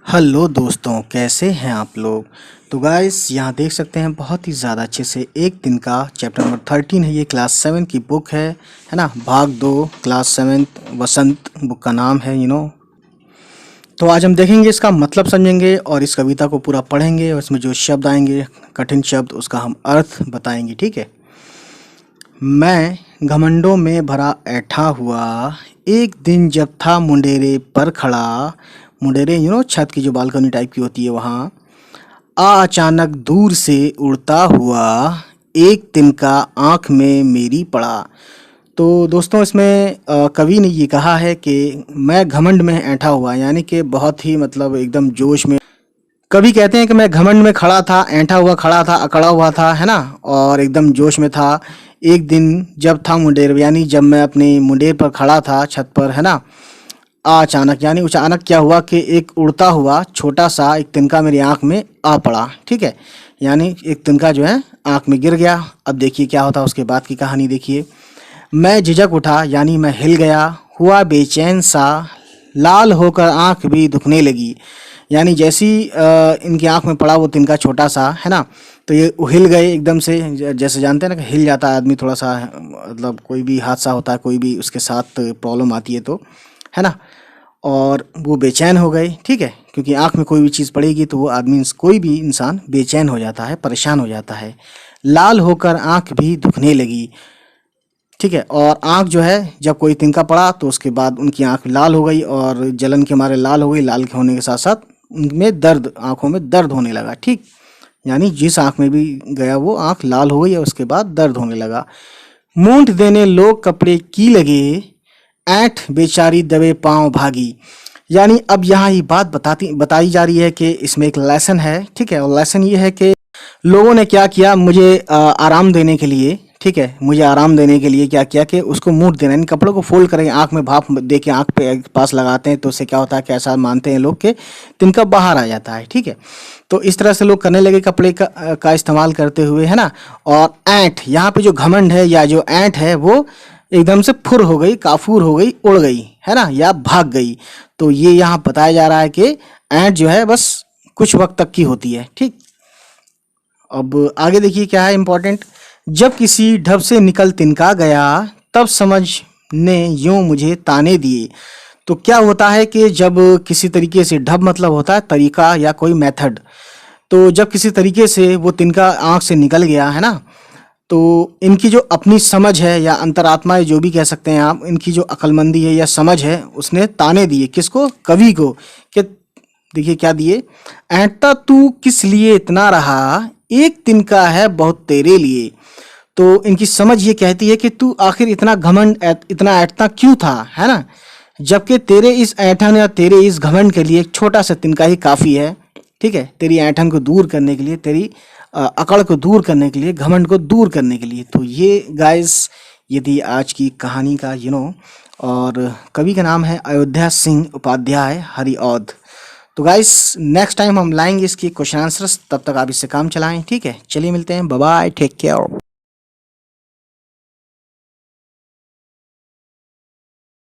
Hello दोस्तों, कैसे हैं आप लोग। तो गाइस यहाँ देख सकते हैं बहुत ही ज़्यादा अच्छे से एक दिन का चैप्टर नंबर 13 है। ये क्लास 7 की बुक है ना। भाग 2 क्लास 7 वसंत बुक का नाम है तो आज हम देखेंगे, इसका मतलब समझेंगे और इस कविता को पूरा पढ़ेंगे और इसमें जो शब्द आएंगे कठिन शब्द उसका हम अर्थ बताएंगे। ठीक है। मैं घमंडों में भरा ऐठा हुआ, एक दिन जब था मुंडेरे पर खड़ा। मुंडेरे छत की जो बालकनी टाइप की होती है वहाँ। अचानक दूर से उड़ता हुआ, एक तिनका आँख में मेरी पड़ा। तो दोस्तों इसमें कवि ने ये कहा है कि मैं घमंड में ऐंठा हुआ, यानी कि बहुत ही मतलब एकदम जोश में। कवि कहते हैं कि मैं घमंड में खड़ा था, ऐंठा हुआ खड़ा था, अकड़ा हुआ था, है ना, और एकदम जोश में था। एक दिन जब था मुंडेर, यानी जब मैं अपने मुंडेर पर खड़ा था छत पर, है ना। अचानक यानी अचानक क्या हुआ कि एक उड़ता हुआ छोटा सा एक तिनका मेरी आंख में आ पड़ा। ठीक है, यानी एक तिनका जो है आंख में गिर गया। अब देखिए क्या होता है उसके बाद की कहानी देखिए। मैं झिझक उठा, यानी मैं हिल गया, हुआ बेचैन सा, लाल होकर आंख भी दुखने लगी। यानी जैसी इनकी आंख में पड़ा वो तिनका छोटा सा, है ना, तो ये हिल गए एकदम से। जैसे जानते हैं ना कि हिल जाता है आदमी थोड़ा सा, मतलब कोई भी हादसा होता है, कोई भी उसके साथ प्रॉब्लम आती है तो, है ना, और वो बेचैन हो गए। ठीक है, क्योंकि आँख में कोई भी चीज़ पड़ेगी तो वो आदमी, कोई भी इंसान बेचैन हो जाता है, परेशान हो जाता है। लाल होकर आँख भी दुखने लगी। ठीक है, और आँख जो है जब कोई तिनका पड़ा तो उसके बाद उनकी आँख लाल हो गई और जलन के मारे लाल हो गई। लाल के होने के साथ साथ उनमें दर्द, आँखों में दर्द होने लगा। ठीक, यानी जिस आँख में भी गया वो आँख लाल हो गई और उसके बाद दर्द होने लगा। मूंठ देने लोग कपड़े की लगे, ऐंठ बेचारी दबे पांव भागी। यानी अब यहाँ ये बात बताई जा रही है कि इसमें एक लेसन है। ठीक है, और लेसन ये है कि लोगों ने क्या किया, मुझे आराम देने के लिए, ठीक है, मुझे आराम देने के लिए क्या किया कि उसको मूड देना, इन कपड़ों को फोल्ड करेंगे, आंख में भाप दे के आंख पे पास लगाते हैं तो उससे क्या होता है कि ऐसा मानते हैं लोग कि तिनका बाहर आ जाता है। ठीक है, तो इस तरह से लोग करने लगे कपड़े का इस्तेमाल करते हुए, है ना। और ऐंठ, यहाँ पे जो घमंड है या जो ऐंठ है वो एकदम से फुर हो गई, काफूर हो गई, उड़ गई, है ना, या भाग गई। तो ये यहाँ बताया जा रहा है कि ऐंठ जो है बस कुछ वक्त तक की होती है। ठीक, अब आगे देखिए क्या है इंपॉर्टेंट। जब किसी ढब से निकल तिनका गया, तब समझ ने यूं मुझे ताने दिए। तो क्या होता है कि जब किसी तरीके से, ढब मतलब होता है तरीका या कोई मेथड, तो जब किसी तरीके से वो तिनका आंख से निकल गया, है ना, तो इनकी जो अपनी समझ है या अंतरात्मा है, जो भी कह सकते हैं आप, इनकी जो अक्लमंदी है या समझ है, उसने ताने दिए किसको, कवि को, कि देखिए क्या दिए। ऐंठता तू किस लिए इतना रहा, एक तिनका है बहुत तेरे लिए। तो इनकी समझ ये कहती है कि तू आखिर इतना घमंड, इतना ऐंठता क्यों था, है ना, जबकि तेरे इस ऐंठन या तेरे इस घमंड के लिए एक छोटा सा तिनका ही काफ़ी है। ठीक है, तेरी ऐंठन को दूर करने के लिए, तेरी अकड़ को दूर करने के लिए, घमंड को दूर करने के लिए। तो ये गाइस ये थी आज की कहानी का और कवि का नाम है अयोध्या सिंह उपाध्याय हरिऔध। तो गाइस नेक्स्ट टाइम हम लाएंगे इसकी क्वेश्चन आंसर्स, तब तक आप इससे काम चलाएं। ठीक है, चलिए मिलते हैं, बाय बाय, टेक केयर।